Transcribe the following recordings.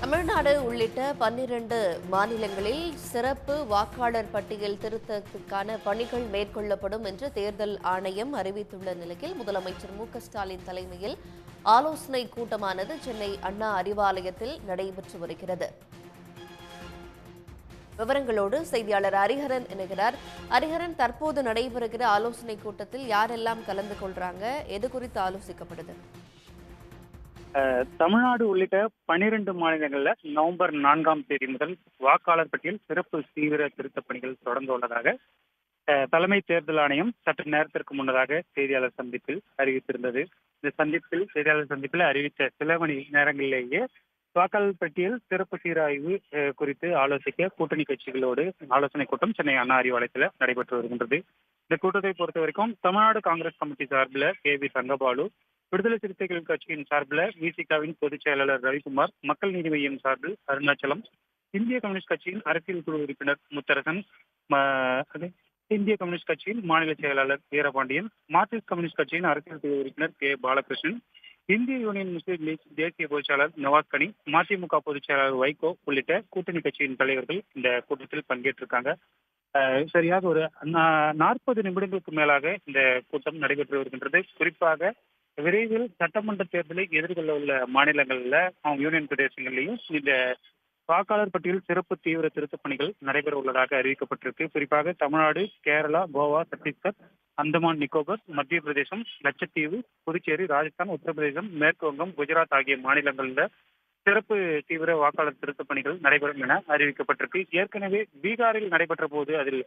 தமிழ்நாடு உள்ளிட்ட 12 மாநிலங்களில் சிறப்பு வாக்காளர் பட்டியல் திருத்தத்துக்கான பணிகள் மேற்கொள்ளப்படும் என்று தேர்தல் ஆணையம் அறிவித்துள்ள நிலையில் முதலமைச்சர் மு.க.ஸ்டாலின் தலைமையில் ஆலோசனை கூட்டமானது சென்னை அண்ணா அறிவாலயத்தில் நடைபெற்று வருகிறது. விவரங்களோடு செய்தியாளர் ஹரிஹரன் இணைகிறார். ஹரிஹரன், தற்போது நடைபெறுகிற ஆலோசனை கூட்டத்தில் யாரெல்லாம் கலந்து கொள்றாங்க? எது குறித்து ஆலோசிக்கப்படுது? தமிழ்நாடு உள்ளிட்ட 12 மாநிலங்கள்ல நவம்பர் 4ஆம் தேதி முதல் வாக்காளர் பட்டியல் சிறப்பு தீவிர திருத்தப் பணிகள் தொடங்க உள்ளதாக தலைமை தேர்தல் ஆணையம் சற்று நேரத்திற்கு முன்னதாக செய்தியாளர் சந்திப்பில் அறிவித்திருந்தது. இந்த செய்தியாளர் சந்திப்பில் அறிவித்த சில மணி நேரங்களிலேயே வாக்காளர் பட்டியல் சிறப்பு சீராய்வு குறித்து ஆலோசிக்க கூட்டணி கட்சிகளோடு ஆலோசனை கூட்டம் சென்னை அண்ணா அறிவாலயத்தில் நடைபெற்று வருகின்றது. இந்த கூட்டத்தை பொறுத்த வரைக்கும் தமிழ்நாடு காங்கிரஸ் கமிட்டி சார்பில் கே.வி. தங்கபாலு, விடுதலை சிறுத்தைகள் கட்சியின் சார்பில் விசிகாவின் பொதுச் செயலாளர் ரவிக்குமார், மக்கள் நீதி மய்யம் சார்பில் அருணாச்சலம், இந்திய கம்யூனிஸ்ட் கட்சியின் அரசியல் குழு உறுப்பினர் முத்தரசன், இந்திய கம்யூனிஸ்ட் கட்சியின் மாநில செயலாளர் வீரபாண்டியன், மார்க்சிஸ்ட் கம்யூனிஸ்ட் கட்சியின் அரசியல் குழு உறுப்பினர் கே. பாலகிருஷ்ணன், இந்திய யூனியன் முஸ்லீம் லீக் தேசிய பொதுச்செயலாளர் நவாஸ் கனி, மதிமுக பொதுச் செயலாளர் வைகோ உள்ளிட்ட கூட்டணி கட்சியின் தலைவர்கள் இந்த கூட்டத்தில் பங்கேற்றிருக்காங்க. சரியாக ஒரு 40 நிமிடங்களுக்கு மேலாக இந்த கூட்டம் நடைபெற்று வருகின்றது. குறிப்பாக விரைவில் சட்டமன்ற தேர்தலை எதிர்கொள்ள உள்ள மாநிலங்கள்ல யூனியன் பிரதேசங்களிலும் இந்த வாக்காளர் பட்டியல் சிறப்பு தீவிர திருத்தப் பணிகள் நடைபெற உள்ளதாக அறிவிக்கப்பட்டிருக்கு. குறிப்பாக தமிழ்நாடு, கேரளா, கோவா, சத்தீஸ்கர், அந்தமான் நிக்கோபர், மத்திய பிரதேசம், லட்சத்தீவு, புதுச்சேரி, ராஜஸ்தான், உத்தரப்பிரதேசம், மேற்கு வங்கம், குஜராத் ஆகிய மாநிலங்களில் சிறப்பு தீவிர வாக்காளர் திருத்தப் பணிகள் நடைபெறும் என அறிவிக்கப்பட்டிருக்கு. ஏற்கனவே பீகாரில் நடைபெற்ற போது அதில்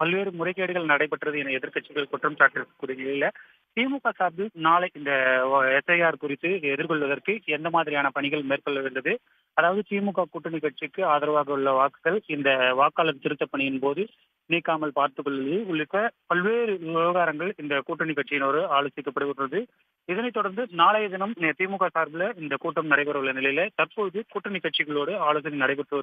பல்வேறு முறைகேடுகள் நடைபெற்றது என எதிர்க்கட்சிகள் குற்றம் சாட்டிருக்கக்கூடிய நிலையில திமுக சார்பில் நாளை இந்த எஸ்ஐஆர் குறித்து எதிர்கொள்வதற்கு எந்த மாதிரியான பணிகள் மேற்கொள்ள வேண்டியது, அதாவது திமுக கூட்டணி கட்சிக்கு ஆதரவாக உள்ள வாக்குகள் இந்த வாக்காளர் திருத்த பணியின் போது நீக்காமல் பார்த்துக் கொள்வது உள்ளிட்ட பல்வேறு விவகாரங்கள் இந்த கூட்டணி கட்சியினோடு ஆலோசிக்கப்படுகிறது. இதனைத் தொடர்ந்து நாளைய தினம் திமுக சார்பில் இந்த கூட்டம் நடைபெற உள்ள நிலையில தற்போது கூட்டணி கட்சிகளோடு ஆலோசனை நடைபெற்று